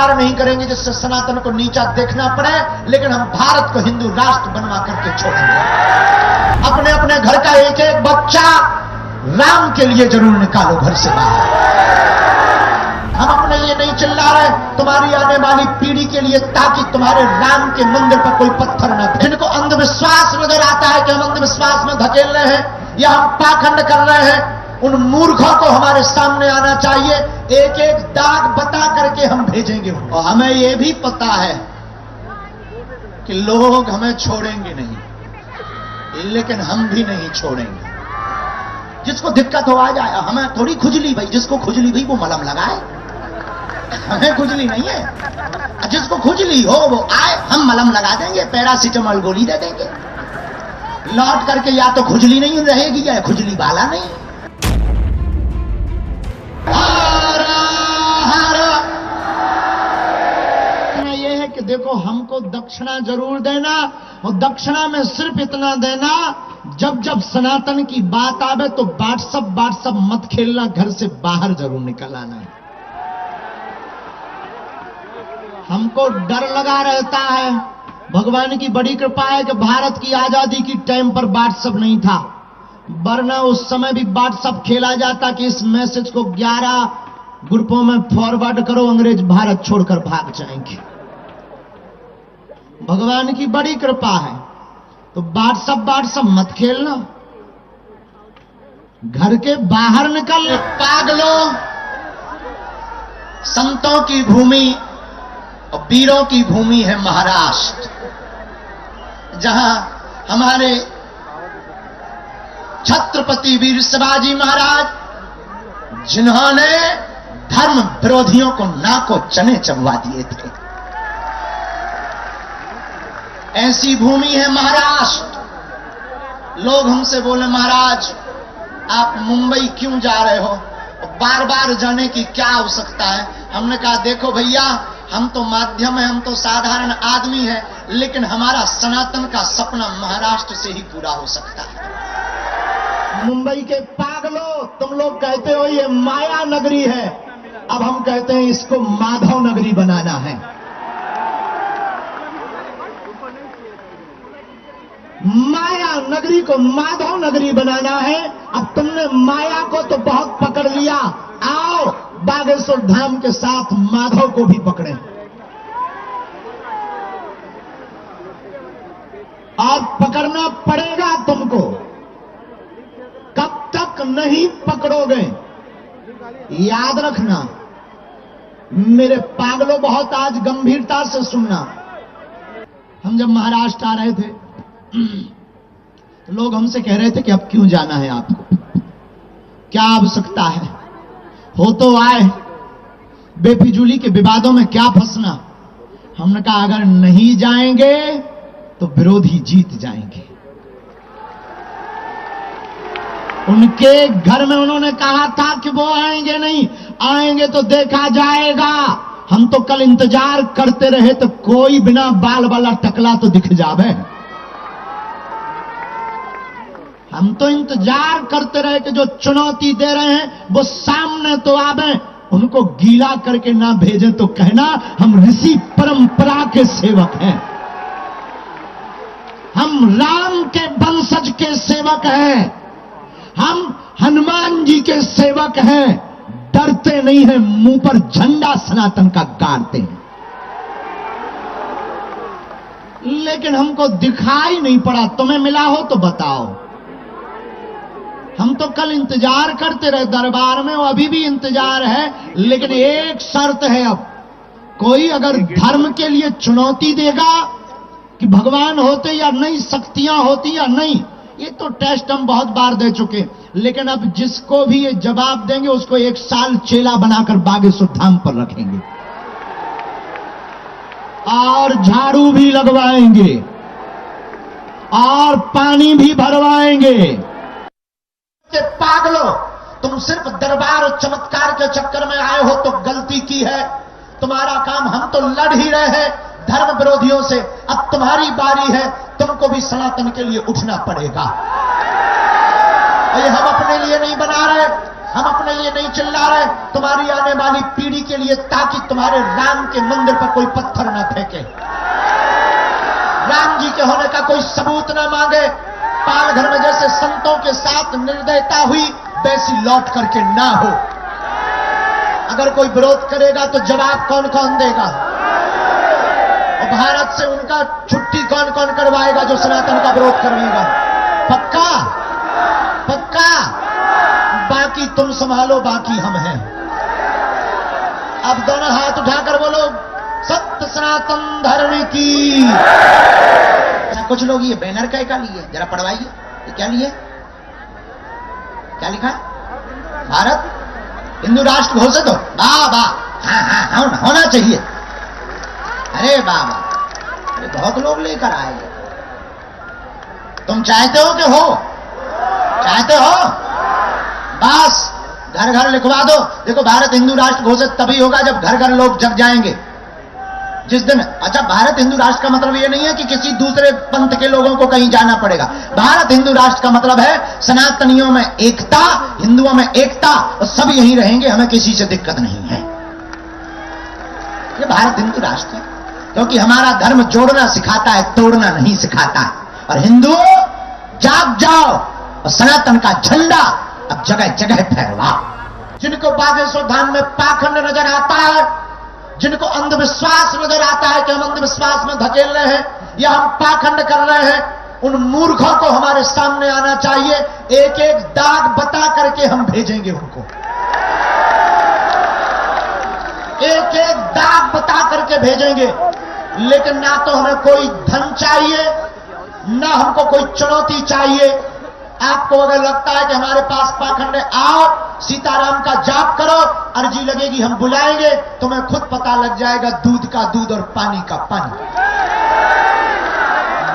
स्वीकार नहीं करेंगे जिससे सनातन को नीचा देखना पड़े, लेकिन हम भारत को हिंदू राष्ट्र बनवा करके छोड़ेंगे। अपने अपने घर का एक एक बच्चा राम के लिए जरूर निकालो घर से बाहर। हम अपने लिए नहीं चिल्ला रहे, तुम्हारी आने वाली पीढ़ी के लिए, ताकि तुम्हारे राम के मंदिर पर कोई पत्थर न गिरे। जिनको अंधविश्वास नजर आता है कि हम अंधविश्वास में धकेल रहे हैं या हम पाखंड कर रहे हैं, उन मूर्खों को हमारे सामने आना चाहिए। एक एक दाग बता करके हम भेजेंगे। और हमें यह भी पता है कि लोग हमें छोड़ेंगे नहीं, लेकिन हम भी नहीं छोड़ेंगे। जिसको दिक्कत हो आ जाए, हमें थोड़ी खुजली भाई, जिसको खुजली भाई वो मलहम लगाए, हमें खुजली नहीं है। जिसको खुजली हो वो आए, हम मलहम लगा देंगे, पैरासीटामोल गोली दे देंगे। लौट करके या तो खुजली नहीं रहेगी या खुजली वाला नहीं। यह है कि देखो, हमको दक्षिणा जरूर देना, और दक्षिणा में सिर्फ इतना देना, जब जब सनातन की बात आवे तो व्हाट्सएप मत खेलना, घर से बाहर जरूर निकल आना है। हमको डर लगा रहता है। भगवान की बड़ी कृपा है कि भारत की आजादी की टाइम पर व्हाट्सएप नहीं था, वरना उस समय भी व्हाट्सएप खेला जाता कि इस मैसेज को 11 ग्रुपों में फॉरवर्ड करो, अंग्रेज भारत छोड़कर भाग जाएंगे। भगवान की बड़ी कृपा है, तो व्हाट्सएप मत खेलना, घर के बाहर निकल। पागलों, संतों की भूमि और वीरों की भूमि है महाराष्ट्र, जहां हमारे छत्रपति वीर शिवाजी महाराज, जिन्होंने धर्म विरोधियों को नाको चने चबवा दिए थे, ऐसी भूमि है महाराष्ट्र। लोग हमसे बोले, महाराज आप मुंबई क्यों जा रहे हो, बार बार जाने की क्या आवश्यकता है? हमने कहा, देखो भैया, हम तो माध्यम है, हम तो साधारण आदमी है, लेकिन हमारा सनातन का सपना महाराष्ट्र से ही पूरा हो सकता है। मुंबई के पागलों, तुम लोग कहते हो ये माया नगरी है, अब हम कहते हैं इसको माधव नगरी बनाना है। माया नगरी को माधव नगरी बनाना है। अब तुमने माया को तो बहुत पकड़ लिया, आओ बागेश्वर धाम के साथ माधव को भी पकड़े। और पकड़ना पड़ेगा तुमको, कब तक नहीं पकड़ोगे याद रखना। मेरे पागलों, बहुत आज गंभीरता से सुनना। हम जब महाराष्ट्र आ रहे थे तो लोग हमसे कह रहे थे कि अब क्यों जाना है आपको, क्या आवश्यकता है, हो तो आए, बेफिजूली के विवादों में क्या फंसना। हमने कहा, अगर नहीं जाएंगे तो विरोधी जीत जाएंगे। उनके घर में उन्होंने कहा था कि वो आएंगे नहीं, आएंगे तो देखा जाएगा। हम तो कल इंतजार करते रहे तो कोई बिना बाल वाला टकला तो दिख जावे। हम तो इंतजार करते रहे कि जो चुनौती दे रहे हैं वो सामने तो आवे, उनको गीला करके ना भेजें तो कहना हम ऋषि परंपरा के सेवक हैं, हम राम के वंशज के सेवक हैं, हम हनुमान जी के सेवक हैं। डरते नहीं हैं, मुंह पर झंडा सनातन का गाड़ते हैं। लेकिन हमको दिखाई नहीं पड़ा, तुम्हें मिला हो तो बताओ। हम तो कल इंतजार करते रहे दरबार में, वो अभी भी इंतजार है, लेकिन एक शर्त है। अब कोई अगर धर्म के लिए चुनौती देगा कि भगवान होते या नहीं, शक्तियां होती या नहीं, ये तो टेस्ट हम बहुत बार दे चुके, लेकिन अब जिसको भी ये जवाब देंगे उसको 1 साल चेला बनाकर बागेश्वर धाम पर रखेंगे और झाड़ू भी लगवाएंगे और पानी भी भरवाएंगे। पागलों, तुम सिर्फ दरबार और चमत्कार के चक्कर में आए हो तो गलती की है। तुम्हारा काम, हम तो लड़ ही रहे हैं धर्म विरोधियों से, अब तुम्हारी बारी है, तुमको भी सनातन के लिए उठना पड़ेगा। ये हम अपने लिए नहीं बना रहे, हम अपने लिए नहीं चिल्ला रहे, तुम्हारी आने वाली पीढ़ी के लिए, ताकि तुम्हारे राम के मंदिर पर कोई पत्थर ना फेंके, राम जी के होने का कोई सबूत ना मांगे। पालघर में जैसे संतों के साथ निर्दयता हुई, वैसी लौट करके ना हो। अगर कोई विरोध करेगा तो जवाब कौन कौन देगा? और भारत से उनका छुट्टी कौन कौन करवाएगा जो सनातन का विरोध करेगा? पक्का पक्का? बाकी तुम संभालो, बाकी हम हैं। अब दोनों हाथ उठाकर बोलो, सत्य सनातन धर्म की। कुछ लोग ये बैनर क्या लिए, जरा पढ़वाइए, ये क्या लिए, क्या लिखा है? भारत हिंदू राष्ट्र घोषित हो। वाह वाह, हाँ होना चाहिए। अरे बाबा, अरे बहुत लोग लेकर आए। तुम चाहते हो कि हो? चाहते हो? बस घर घर लिखवा दो। देखो, भारत हिंदू राष्ट्र घोषित तभी होगा जब घर घर लोग जग जाएंगे। जिस दिन, अच्छा, भारत हिंदू राष्ट्र का मतलब यह नहीं है कि किसी दूसरे पंथ के लोगों को कहीं जाना पड़ेगा। भारत हिंदू राष्ट्र का मतलब है सनातनियों में एकता, हिंदुओं में एकता, और सब यहीं रहेंगे, हमें किसी से दिक्कत नहीं है। ये भारत हिंदू राष्ट्र है, क्योंकि हमारा धर्म जोड़ना सिखाता है, तोड़ना नहीं सिखाता है। और हिंदुओं, जाग जाओ और सनातन का झंडा अब जगह जगह फहराओ। जिनको बागेश्वर धाम में पाखंड नजर आता है, जिनको अंधविश्वास नजर आता है कि हम अंधविश्वास में धकेल रहे हैं या हम पाखंड कर रहे हैं, उन मूर्खों को हमारे सामने आना चाहिए। एक एक दाग बता करके हम भेजेंगे उनको, एक एक दाग बता करके भेजेंगे। लेकिन ना तो हमें कोई धन चाहिए, ना हमको कोई चुनौती चाहिए। आपको अगर लगता है कि हमारे पास पाखंड है, आओ सीताराम का जाप करो, अर्जी लगेगी, हम बुलाएंगे, तुम्हें खुद पता लग जाएगा दूध का दूध और पानी का पानी।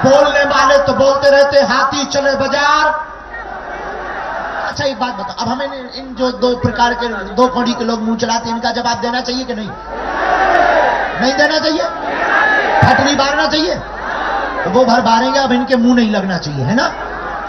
बोलने वाले तो बोलते रहते, हाथी चले बाजार। अच्छा, एक बात बताओ, अब हमें इन जो दो प्रकार के, दो कौड़ी के लोग मुंह चलाते हैं, इनका जवाब देना चाहिए कि नहीं? नहीं देना चाहिए? फटनी बारना चाहिए? तो वो भर बारेंगे, अब इनके मुंह नहीं लगना चाहिए, है ना?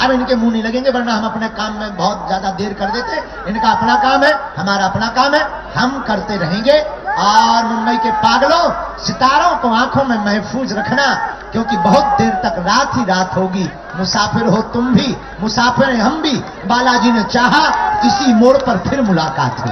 अब इनके मुंह नहीं लगेंगे, वरना हम अपने काम में बहुत ज्यादा देर कर देते। इनका अपना काम है, हमारा अपना काम है, हम करते रहेंगे। और मुंबई के पागलों, सितारों को आंखों में महफूज रखना, क्योंकि बहुत देर तक रात ही रात होगी। मुसाफिर हो तुम भी, मुसाफिर हम भी। बालाजी ने चाहा, इसी मोड़ पर फिर मुलाकात हुई।